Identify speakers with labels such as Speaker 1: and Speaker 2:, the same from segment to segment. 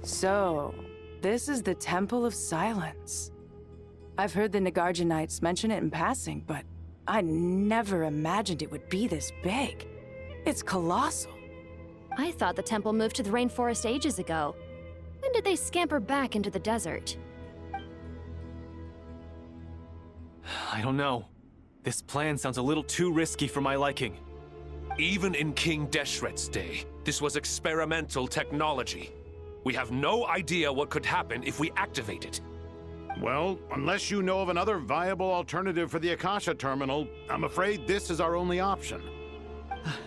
Speaker 1: So, this is the Temple of Silence. I've heard the Nagarjanites mention it in passing, but I never imagined it would be this big. It's colossal.
Speaker 2: I thought the temple moved to the rainforest ages ago. When did they scamper back into the desert?
Speaker 3: I don't know. This plan sounds a little too risky for my liking.
Speaker 4: Even in King Deshret's day, this was experimental technology. We have no idea what could happen if we activate it.
Speaker 5: Well, unless you know of another viable alternative for the Akasha terminal, I'm afraid this is our only option.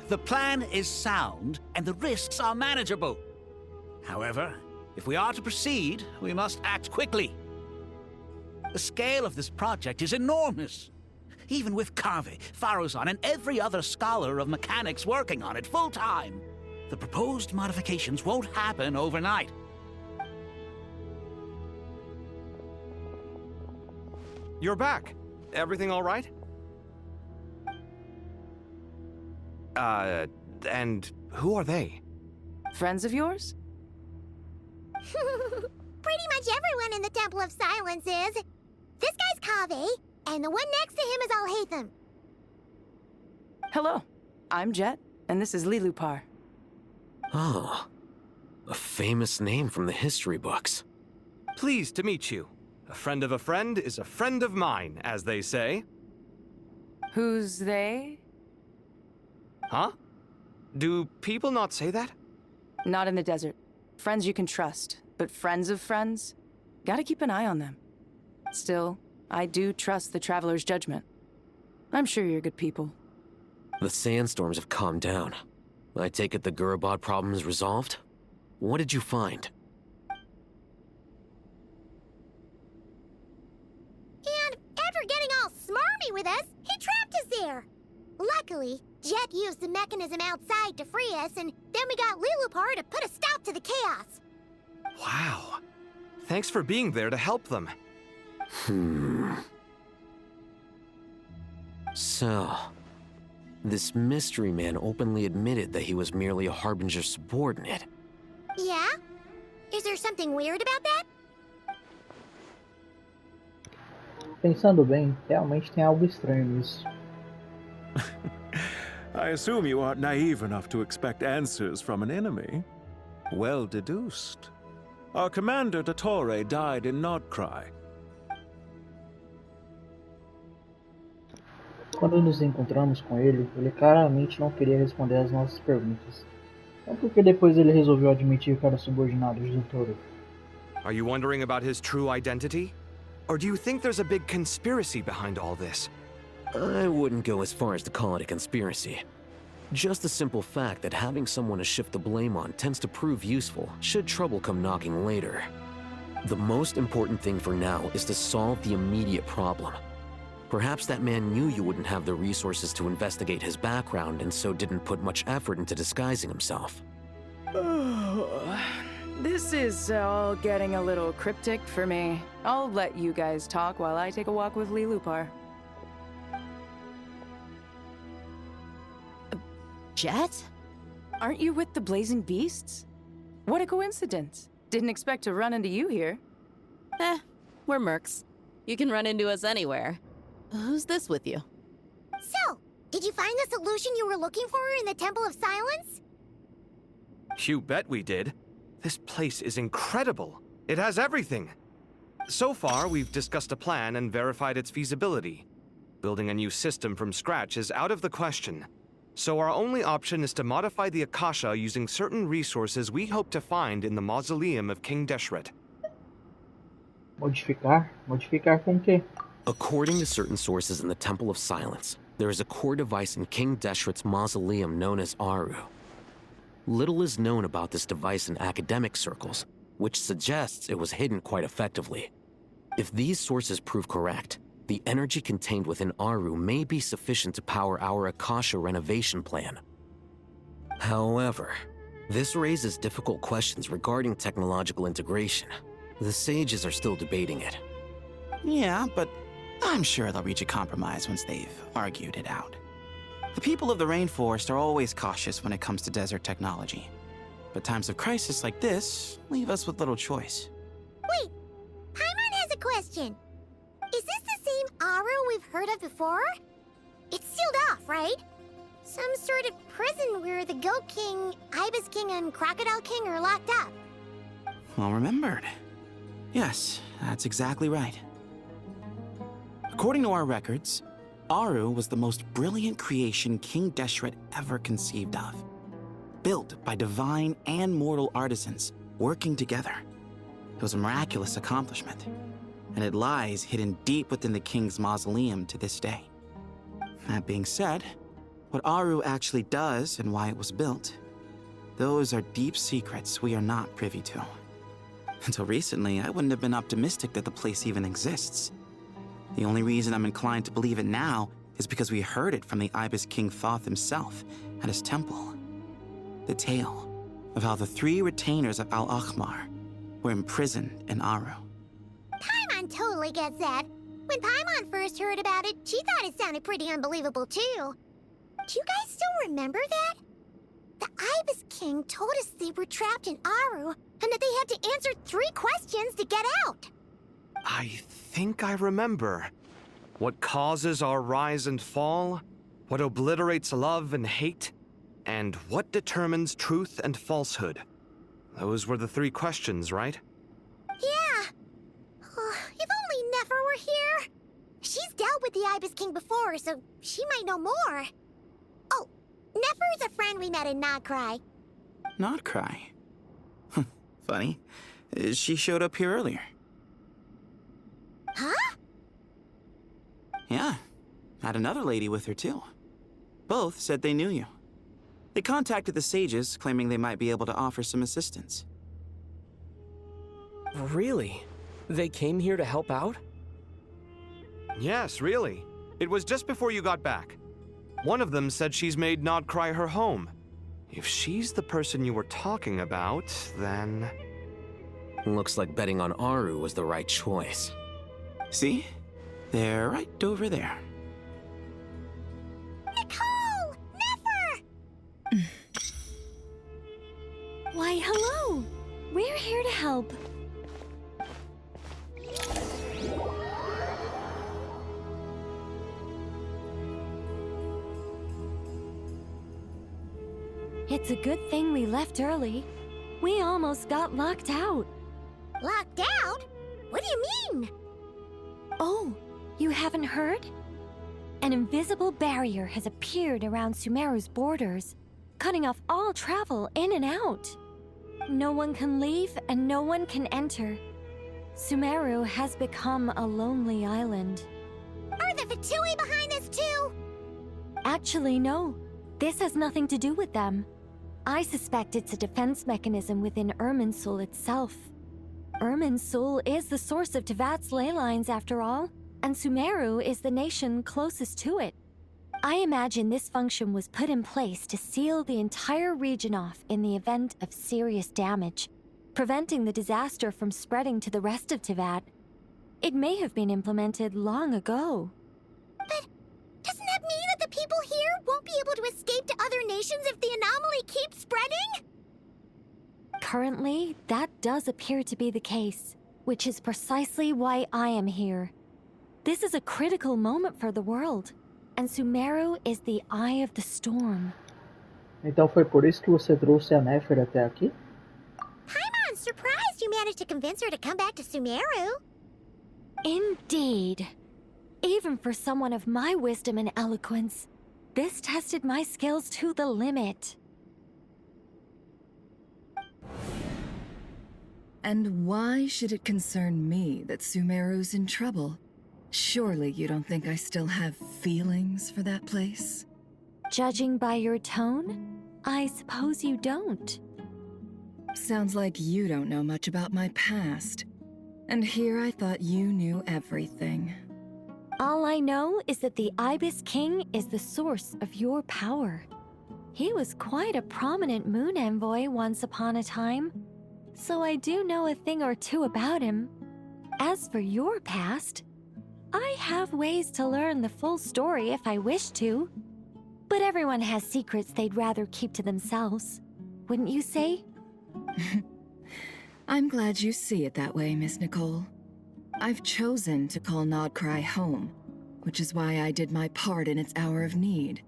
Speaker 6: The plan is sound, and the risks are manageable. However, if we are to proceed, we must act quickly. The scale of this project is enormous. Even with Carvey, Farozan, and every other scholar of mechanics working on it full-time, the proposed modifications won't happen overnight.
Speaker 3: You're back. Everything all right? And who are they?
Speaker 1: Friends of yours?
Speaker 7: Pretty much everyone in the Temple of Silence is. This guy's Kaveh, and the one next to him is Alhaitham.
Speaker 1: Hello, I'm Jet, and this is Lilupar.
Speaker 8: Oh, a famous name from the history books.
Speaker 3: Pleased to meet you. A friend of a friend is a friend of mine, as they say.
Speaker 1: Who's they?
Speaker 3: Huh? Do people not say that?
Speaker 1: Not in the desert. Friends you can trust, but friends of friends? Gotta keep an eye on them. Still, I do trust the Traveler's judgment. I'm sure you're good people.
Speaker 8: The sandstorms have calmed down. I take it the Gurabad problem is resolved? What did you find?
Speaker 7: And after getting all smarmy with us, he trapped us there. Luckily, Jet used the mechanism outside to free us, and then we got Lilupar to put a stop to the chaos.
Speaker 3: Wow. Thanks for being there to help them.
Speaker 8: So, this mystery man openly admitted that he was merely a Harbinger subordinate.
Speaker 7: Yeah? Is there something weird about that?
Speaker 9: Pensando bem, realmente tem algo estranho nisso.
Speaker 10: I assume you aren't naive enough to expect answers from an enemy. Well deduced. Our commander, Dottore, died in Nordcry.
Speaker 9: Quando nos encontramos com ele claramente não queria responder às nossas perguntas. É porque depois ele resolveu admitir que era subordinado de Dottore.
Speaker 3: Are you wondering about his true identity? Or do you think there's a big conspiracy behind all this?
Speaker 8: I wouldn't go as far as to call it a conspiracy. Just the simple fact that having someone to shift the blame on tends to prove useful should trouble come knocking later. The most important thing for now is to solve the immediate problem. Perhaps that man knew you wouldn't have the resources to investigate his background and so didn't put much effort into disguising himself.
Speaker 1: This is all getting a little cryptic for me. I'll let you guys talk while I take a walk with Lilupar.
Speaker 2: Jet?
Speaker 1: Aren't you with the Blazing Beasts? What a coincidence. Didn't expect to run into you here.
Speaker 11: We're mercs. You can run into us anywhere. Who's this with you?
Speaker 7: So, did you find the solution you were looking for in the Temple of Silence?
Speaker 3: You bet we did. This place is incredible. It has everything. So far, we've discussed a plan and verified its feasibility. Building a new system from scratch is out of the question. So our only option is to modify the Akasha using certain resources we hope to find in the mausoleum of King Deshret.
Speaker 9: Modificar? Modificar com o quê?
Speaker 8: According to certain sources in the Temple of Silence, there is a core device in King Deshret's mausoleum known as Aru. Little is known about this device in academic circles, which suggests it was hidden quite effectively. If these sources prove correct, the energy contained within Aru may be sufficient to power our Akasha renovation plan. However, this raises difficult questions regarding technological integration. The sages are still debating it.
Speaker 12: Yeah, but I'm sure they'll reach a compromise once they've argued it out. The people of the rainforest are always cautious when it comes to desert technology. But times of crisis like this leave us with little choice.
Speaker 7: Wait, Paimon has a question. Is this the same Aru we've heard of before? It's sealed off, right? Some sort of prison where the Goat King, Ibis King, and Crocodile King are locked up.
Speaker 12: Well remembered. Yes, that's exactly right. According to our records, Aru was the most brilliant creation King Deshret ever conceived of. Built by divine and mortal artisans working together. It was a miraculous accomplishment, and it lies hidden deep within the king's mausoleum to this day. That being said, what Aru actually does and why it was built, those are deep secrets we are not privy to. Until recently, I wouldn't have been optimistic that the place even exists. The only reason I'm inclined to believe it now is because we heard it from the Ibis King Thoth himself at his temple. The tale of how the 3 retainers of Al-Akhmar were imprisoned in Aru.
Speaker 7: Paimon totally gets that. When Paimon first heard about it, she thought it sounded pretty unbelievable too. Do you guys still remember that? The Ibis King told us they were trapped in Aru and that they had to answer 3 questions to get out.
Speaker 3: I think I remember. What causes our rise and fall? What obliterates love and hate? And what determines truth and falsehood? Those were the 3 questions, right?
Speaker 7: Yeah. If only Nefer were here. She's dealt with the Ibis King before, so she might know more. Oh, Nefer's a friend we met in Nodcry.
Speaker 12: Nodcry? Funny. She showed up here earlier.
Speaker 7: Huh?
Speaker 12: Yeah. Had another lady with her, too. Both said they knew you. They contacted the sages, claiming they might be able to offer some assistance.
Speaker 13: Really? They came here to help out?
Speaker 3: Yes, really. It was just before you got back. One of them said she's made Nodcry her home. If she's the person you were talking about, then...
Speaker 8: Looks like betting on Aru was the right choice.
Speaker 12: See? They're right over there.
Speaker 7: Nicole! Nefer!
Speaker 2: Why, hello! We're here to help. It's a good thing we left early. We almost got locked out.
Speaker 7: Locked out? What do you mean?
Speaker 2: Oh, you haven't heard? An invisible barrier has appeared around Sumeru's borders, cutting off all travel in and out. No one can leave and no one can enter. Sumeru has become a lonely island.
Speaker 7: Are the Fatui behind this too?
Speaker 2: Actually, no. This has nothing to do with them. I suspect it's a defense mechanism within Irminsul itself. Irminsul is the source of Tevat's ley lines, after all, and Sumeru is the nation closest to it. I imagine this function was put in place to seal the entire region off in the event of serious damage, preventing the disaster from spreading to the rest of Tevat. It may have been implemented long ago.
Speaker 7: But doesn't that mean that the people here won't be able to escape to other nations if the anomaly keeps spreading?
Speaker 2: Currently, that does appear to be the case, which is precisely why I am here. This is a critical moment for the world, and Sumeru is the eye of the storm.
Speaker 9: Então foi por isso que você trouxe a Nefer até aqui?
Speaker 7: Paimon's surprised you managed to convince her to come back to Sumeru.
Speaker 2: Indeed. Even for someone of my wisdom and eloquence, this tested my skills to the limit.
Speaker 14: And why should it concern me that Sumeru's in trouble? Surely you don't think I still have feelings for that place?
Speaker 2: Judging by your tone, I suppose you don't.
Speaker 14: Sounds like you don't know much about my past. And here I thought you knew everything.
Speaker 2: All I know is that the Ibis King is the source of your power. He was quite a prominent moon envoy once upon a time, so I do know a thing or two about him. As for your past, I have ways to learn the full story if I wish to. But everyone has secrets they'd rather keep to themselves, wouldn't you say?
Speaker 14: I'm glad you see it that way, Miss Nicole. I've chosen to call Nodcry home, which is why I did my part in its hour of need.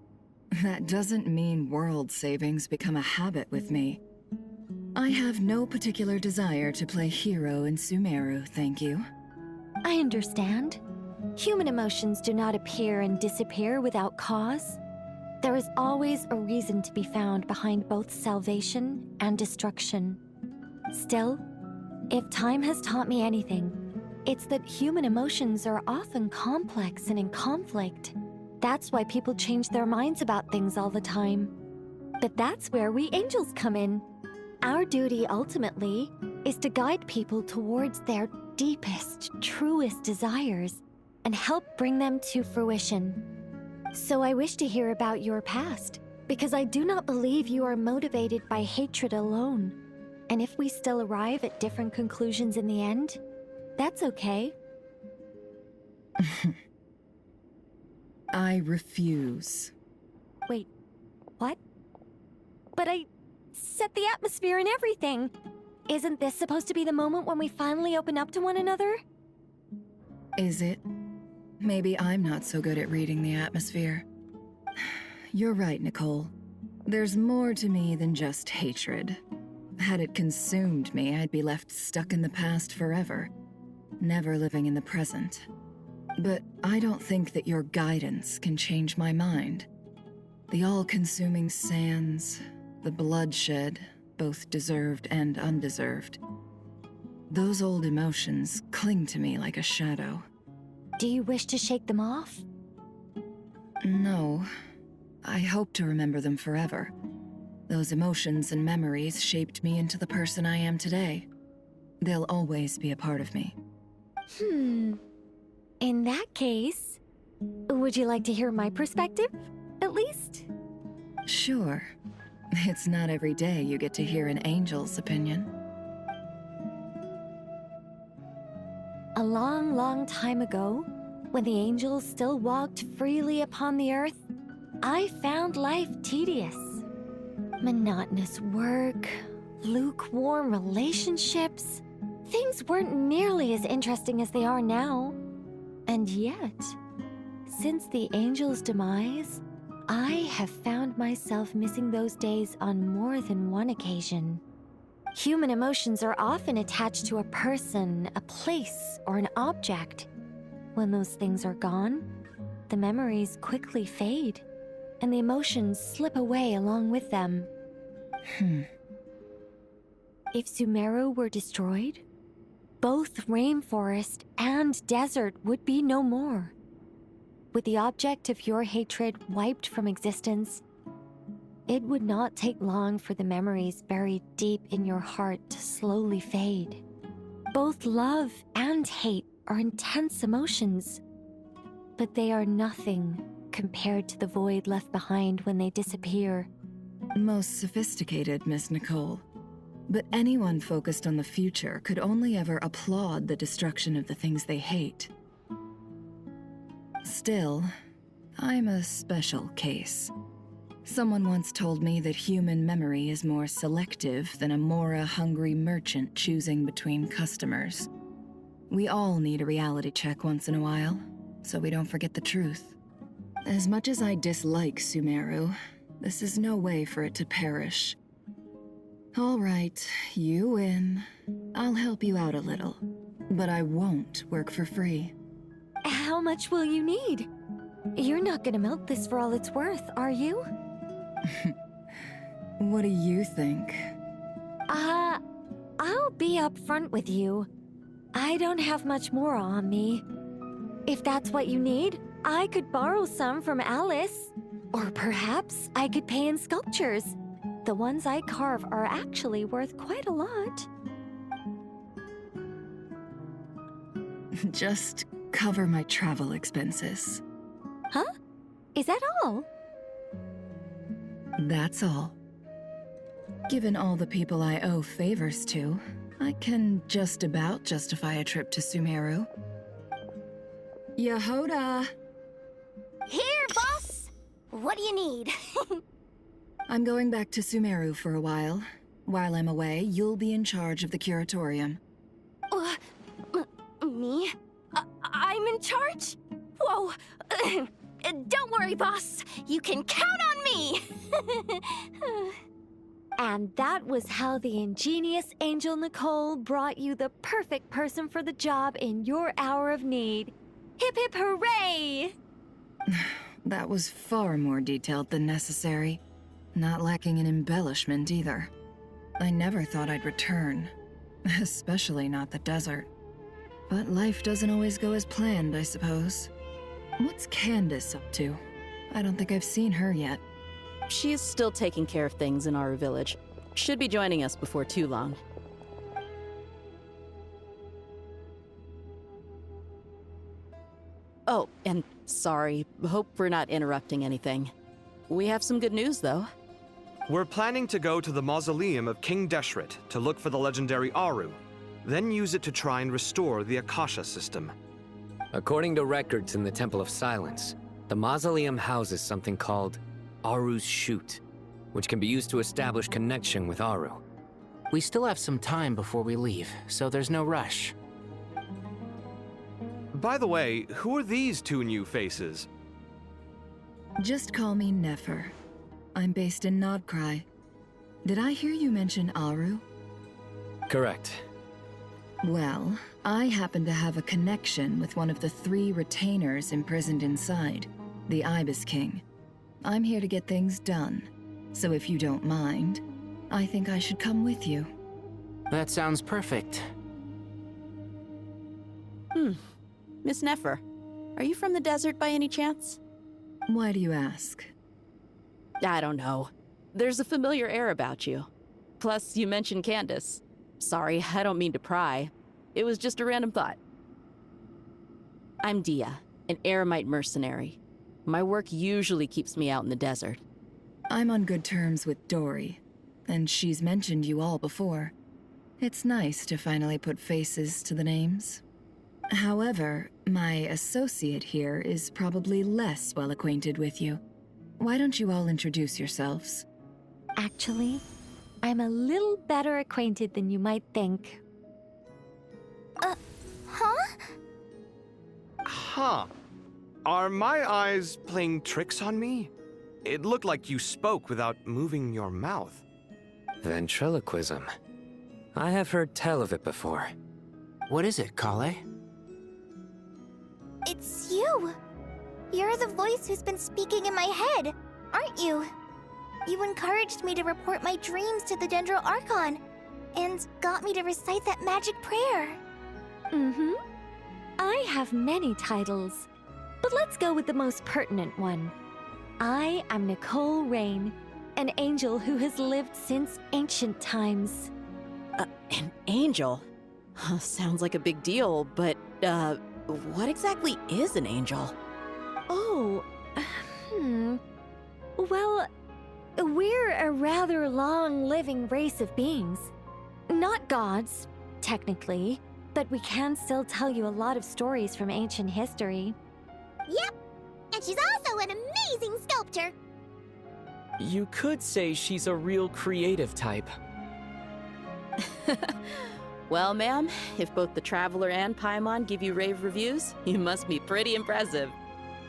Speaker 14: That doesn't mean world savings become a habit with me. I have no particular desire to play hero in Sumeru, thank you.
Speaker 2: I understand. Human emotions do not appear and disappear without cause. There is always a reason to be found behind both salvation and destruction. Still, if time has taught me anything, it's that human emotions are often complex and in conflict. That's why people change their minds about things all the time. But that's where we angels come in. Our duty, ultimately, is to guide people towards their deepest, truest desires and help bring them to fruition. So I wish to hear about your past, because I do not believe you are motivated by hatred alone. And if we still arrive at different conclusions in the end, that's okay.
Speaker 14: I refuse.
Speaker 2: Wait, what? But I set the atmosphere and everything. Isn't this supposed to be the moment when we finally open up to one another?
Speaker 14: Is it? Maybe I'm not so good at reading the atmosphere. You're right, Nicole. There's more to me than just hatred. Had it consumed me, I'd be left stuck in the past forever, never living in the present. But I don't think that your guidance can change my mind. The all-consuming sands, the bloodshed, both deserved and undeserved. Those old emotions cling to me like a shadow.
Speaker 2: Do you wish to shake them off?
Speaker 14: No. I hope to remember them forever. Those emotions and memories shaped me into the person I am today. They'll always be a part of me.
Speaker 2: In that case, would you like to hear my perspective, at least?
Speaker 14: Sure. It's not every day you get to hear an angel's opinion.
Speaker 2: A long, long time ago, when the angels still walked freely upon the earth, I found life tedious. Monotonous work, lukewarm relationships. Things weren't nearly as interesting as they are now. And yet, since the angels' demise, I have found myself missing those days on more than one occasion. Human emotions are often attached to a person, a place, or an object. When those things are gone, the memories quickly fade, and the emotions slip away along with them. If Sumeru were destroyed, both rainforest and desert would be no more. With the object of your hatred wiped from existence, it would not take long for the memories buried deep in your heart to slowly fade. Both love and hate are intense emotions, but they are nothing compared to the void left behind when they disappear.
Speaker 14: Most sophisticated, Miss Nicole. But anyone focused on the future could only ever applaud the destruction of the things they hate. Still, I'm a special case. Someone once told me that human memory is more selective than a Mora-hungry merchant choosing between customers. We all need a reality check once in a while, so we don't forget the truth. As much as I dislike Sumeru, this is no way for it to perish. All right, you win. I'll help you out a little, but I won't work for free.
Speaker 2: How much will you need? You're not gonna milk this for all it's worth, are you?
Speaker 14: What do you think?
Speaker 2: I'll be upfront with you. I don't have much more on me. If that's what you need, I could borrow some from Alice. Or perhaps I could pay in sculptures. The ones I carve are actually worth quite a lot.
Speaker 14: Just cover my travel expenses.
Speaker 2: Huh? Is that all?
Speaker 14: That's all. Given all the people I owe favors to, I can just about justify a trip to Sumeru. Yehoda!
Speaker 7: Here, boss! What do you need?
Speaker 14: I'm going back to Sumeru for a while. While I'm away, you'll be in charge of the curatorium.
Speaker 2: Me? I'm in charge? Whoa! Don't worry, boss. You can count on me! And that was how the ingenious Angel Nicole brought you the perfect person for the job in your hour of need. Hip hip hooray!
Speaker 14: That was far more detailed than necessary. Not lacking in embellishment either. I never thought I'd return. Especially not the desert. But life doesn't always go as planned, I suppose. What's Candace up to? I don't think I've seen her yet.
Speaker 11: She is still taking care of things in our village. Should be joining us before too long. Oh, and sorry. Hope we're not interrupting anything. We have some good news, though.
Speaker 3: We're planning to go to the mausoleum of King Deshret to look for the legendary Aru, then use it to try and restore the Akasha system.
Speaker 13: According to records in the Temple of Silence, the mausoleum houses something called Aru's Chute, which can be used to establish connection with Aru.
Speaker 8: We still have some time before we leave, so there's no rush.
Speaker 3: By the way, who are these two new faces?
Speaker 14: Just call me Nefer. I'm based in Nodcry. Did I hear you mention Aru?
Speaker 13: Correct.
Speaker 14: Well, I happen to have a connection with one of the 3 retainers imprisoned inside, the Ibis King. I'm here to get things done, so if you don't mind, I think I should come with you.
Speaker 8: That sounds perfect.
Speaker 11: Miss Nefer, are you from the desert by any chance?
Speaker 14: Why do you ask?
Speaker 11: I don't know. There's a familiar air about you. Plus, you mentioned Candace. Sorry, I don't mean to pry. It was just a random thought. I'm Dia, an eremite mercenary. My work usually keeps me out in the desert.
Speaker 14: I'm on good terms with Dory, and she's mentioned you all before. It's nice to finally put faces to the names. However, my associate here is probably less well acquainted with you. Why don't you all introduce yourselves?
Speaker 2: Actually, I'm a little better acquainted than you might think.
Speaker 3: Huh. Are my eyes playing tricks on me? It looked like you spoke without moving your mouth.
Speaker 13: Ventriloquism. I have heard tell of it before.
Speaker 8: What is it, Kale?
Speaker 7: It's you! You're the voice who's been speaking in my head, aren't you? You encouraged me to report my dreams to the Dendro Archon, and got me to recite that magic prayer.
Speaker 2: Mm-hmm. I have many titles, but let's go with the most pertinent one. I am Nicole Rain, an angel who has lived since ancient times.
Speaker 11: An angel? Sounds like a big deal, but, what exactly is an angel?
Speaker 2: Oh, Well, we're a rather long-living race of beings. Not gods, technically, but we can still tell you a lot of stories from ancient history.
Speaker 7: Yep, and she's also an amazing sculptor.
Speaker 13: You could say she's a real creative type.
Speaker 11: Well, ma'am, if both the Traveler and Paimon give you rave reviews, you must be pretty impressive.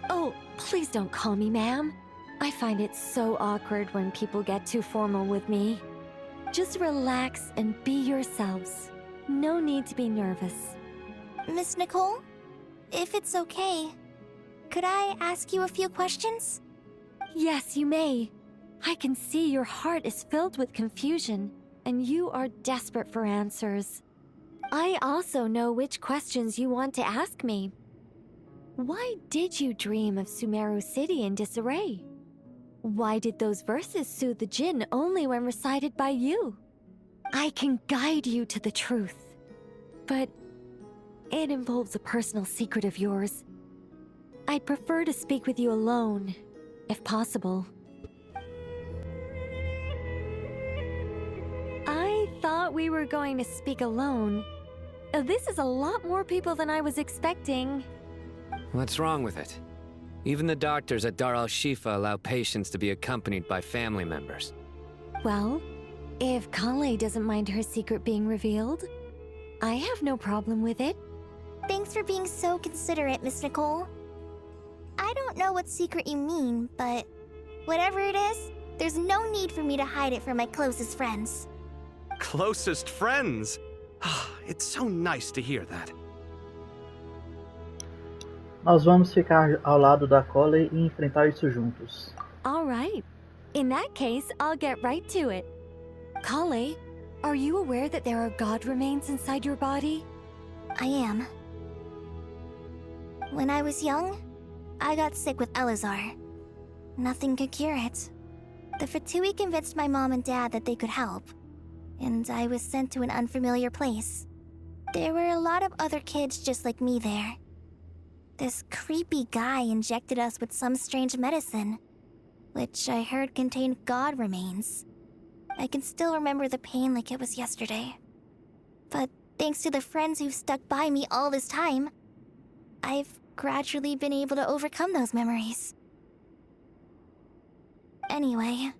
Speaker 2: Oh, please don't call me ma'am. I find it so awkward when people get too formal with me. Just relax and be yourselves. No need to be nervous.
Speaker 7: Miss Nicole, if it's okay, could I ask you a few questions?
Speaker 2: Yes, you may. I can see your heart is filled with confusion, and you are desperate for answers. I also know which questions you want to ask me. Why did you dream of Sumeru City in disarray? Why did those verses soothe the Jinn only when recited by you? I can guide you to the truth, but it involves a personal secret of yours. I'd prefer to speak with you alone, if possible. I thought we were going to speak alone. This is a lot more people than I was expecting.
Speaker 13: What's wrong with it? Even the doctors at Dar al-Shifa allow patients to be accompanied by family members.
Speaker 2: Well, If Kale doesn't mind her secret being revealed, I have no problem with it.
Speaker 7: Thanks for being so considerate, Miss Nicole. I don't know what secret you mean, but whatever it is, there's no need for me to hide it from my closest friends.
Speaker 3: Closest friends? It's so nice to hear that.
Speaker 9: Nós vamos ficar ao lado da Cole e enfrentar isso juntos.
Speaker 2: All right. In that case, I'll get right to it. Kale, are you aware that there are god remains inside your body?
Speaker 7: I am. When I was young, I got sick with Elazar. Nothing could cure it. The Fatui convinced my mom and dad that they could help, and I was sent to an unfamiliar place. There were a lot of other kids just like me there. This creepy guy injected us with some strange medicine, which I heard contained god remains. I can still remember the pain like it was yesterday. But thanks to the friends who've stuck by me all this time, I've gradually been able to overcome those memories. Anyway,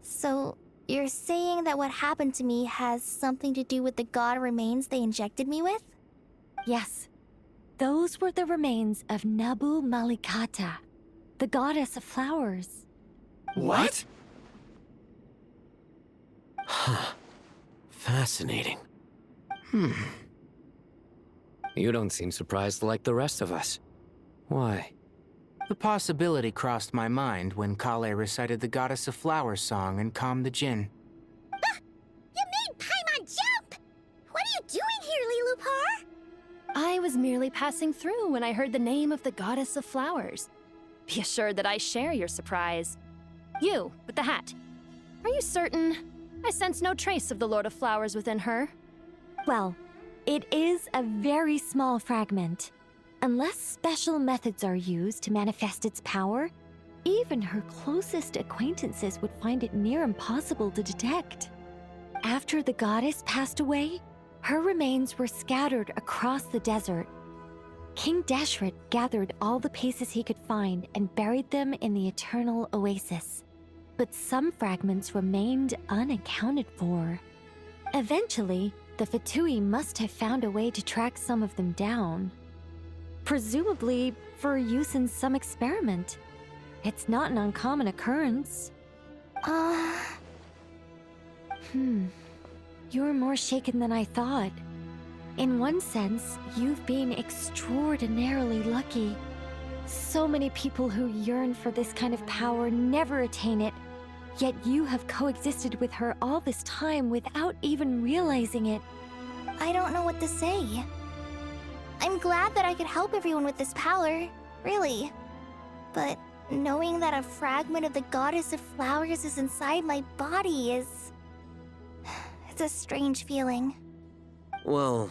Speaker 7: so you're saying that what happened to me has something to do with the god remains they injected me with?
Speaker 2: Yes. Those were the remains of Nabu Malikata, the goddess of flowers.
Speaker 8: What? Huh. Fascinating.
Speaker 13: You don't seem surprised like the rest of us. Why?
Speaker 15: The possibility crossed my mind when Kale recited the Goddess of Flowers song and calmed the Jinn.
Speaker 7: You made Paimon jump! What are you doing here, Lilupar?
Speaker 16: I was merely passing through when I heard the name of the Goddess of Flowers. Be assured that I share your surprise. You, with the hat. Are you certain? I sense no trace of the Lord of Flowers within her.
Speaker 2: Well, it is a very small fragment. Unless special methods are used to manifest its power, even her closest acquaintances would find it near impossible to detect. After the goddess passed away, her remains were scattered across the desert. King Deshret gathered all the pieces he could find and buried them in the Eternal Oasis. But some fragments remained unaccounted for. Eventually, the Fatui must have found a way to track some of them down. Presumably for use in some experiment. It's not an uncommon occurrence. You're more shaken than I thought. In one sense, you've been extraordinarily lucky. So many people who yearn for this kind of power never attain it, yet you have coexisted with her all this time without even realizing it.
Speaker 7: I don't know what to say. I'm glad that I could help everyone with this power, really. But knowing that a fragment of the Goddess of Flowers is inside my body is... it's a strange feeling.
Speaker 8: Well,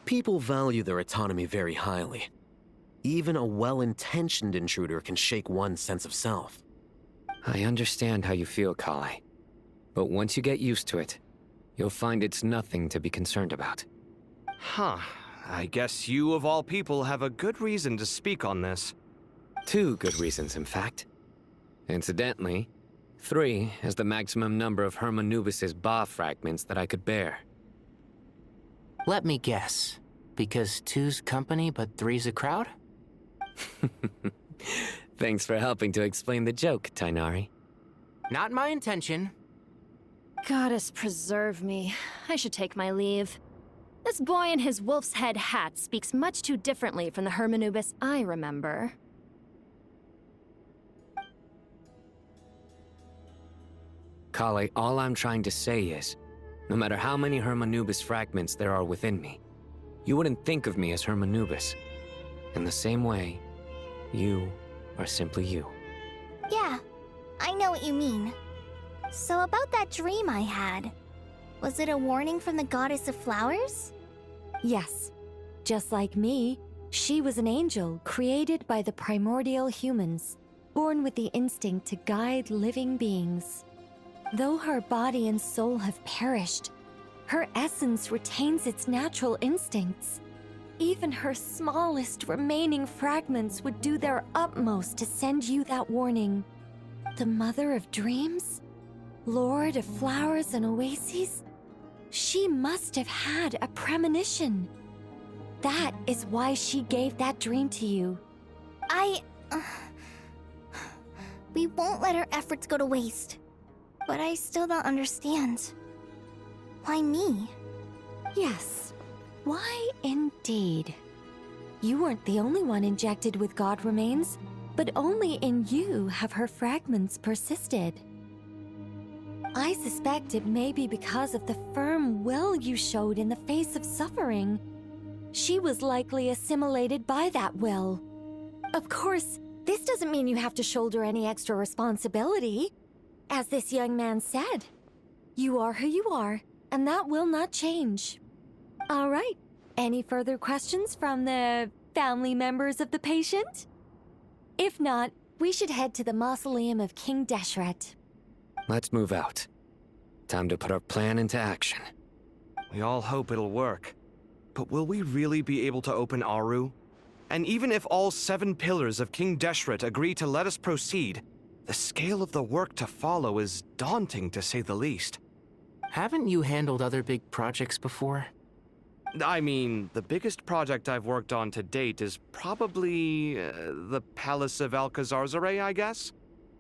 Speaker 8: people value their autonomy very highly. Even a well-intentioned intruder can shake one's sense of self.
Speaker 13: I understand how you feel, Kale. But once you get used to it, you'll find it's nothing to be concerned about.
Speaker 3: Huh. I guess you, of all people, have a good reason to speak on this.
Speaker 13: 2 good reasons, in fact. Incidentally, 3 is the maximum number of Hermanubis's Ba fragments that I could bear.
Speaker 15: Let me guess. Because 2's company, but 3's a crowd?
Speaker 13: Thanks for helping to explain the joke, Tainari.
Speaker 15: Not my intention.
Speaker 16: Goddess preserve me. I should take my leave. This boy in his wolf's head hat speaks much too differently from the Hermanubis I remember.
Speaker 13: Kale, all I'm trying to say is, no matter how many Hermanubis fragments there are within me, you wouldn't think of me as Hermanubis. In the same way, you are simply you.
Speaker 7: Yeah, I know what you mean. So about that dream I had, was it a warning from the Goddess of Flowers?
Speaker 2: Yes. Just like me, she was an angel created by the primordial humans, born with the instinct to guide living beings. Though her body and soul have perished, her essence retains its natural instincts. Even her smallest remaining fragments would do their utmost to send you that warning. The Mother of Dreams? Lord of flowers and oases? She must have had a premonition. That is why she gave that dream to you.
Speaker 7: We won't let our efforts go to waste. But I still don't understand. Why me?
Speaker 2: Yes. Why indeed? You weren't the only one injected with god remains, but only in you have her fragments persisted. I suspect it may be because of the firm will you showed in the face of suffering. She was likely assimilated by that will. Of course, this doesn't mean you have to shoulder any extra responsibility. As this young man said, you are who you are, and that will not change. All right. Any further questions from the family members of the patient? If not, we should head to the mausoleum of King Deshret.
Speaker 13: Let's move out. Time to put our plan into action.
Speaker 3: We all hope it'll work. But will we really be able to open Aru? And even if all 7 pillars of King Deshret agree to let us proceed, the scale of the work to follow is daunting, to say the least.
Speaker 15: Haven't you handled other big projects before?
Speaker 3: I mean, the biggest project I've worked on to date is probably the Palace of Alcazarzaray, I guess?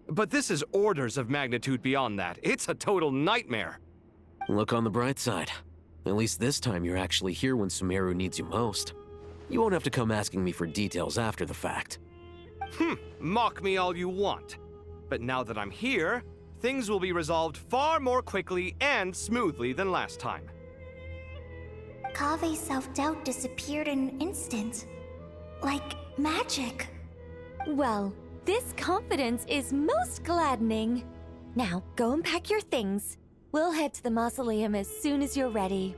Speaker 3: But this is orders of magnitude beyond that. It's a total nightmare.
Speaker 8: Look on the bright side. At least this time you're actually here when Sumeru needs you most. You won't have to come asking me for details after the fact.
Speaker 3: Mock me all you want. But now that I'm here, things will be resolved far more quickly and smoothly than last time.
Speaker 7: Kave's self-doubt disappeared in an instant. Like magic.
Speaker 2: Well, this confidence is most gladdening. Now, go and pack your things. We'll head to the mausoleum as soon as you're ready.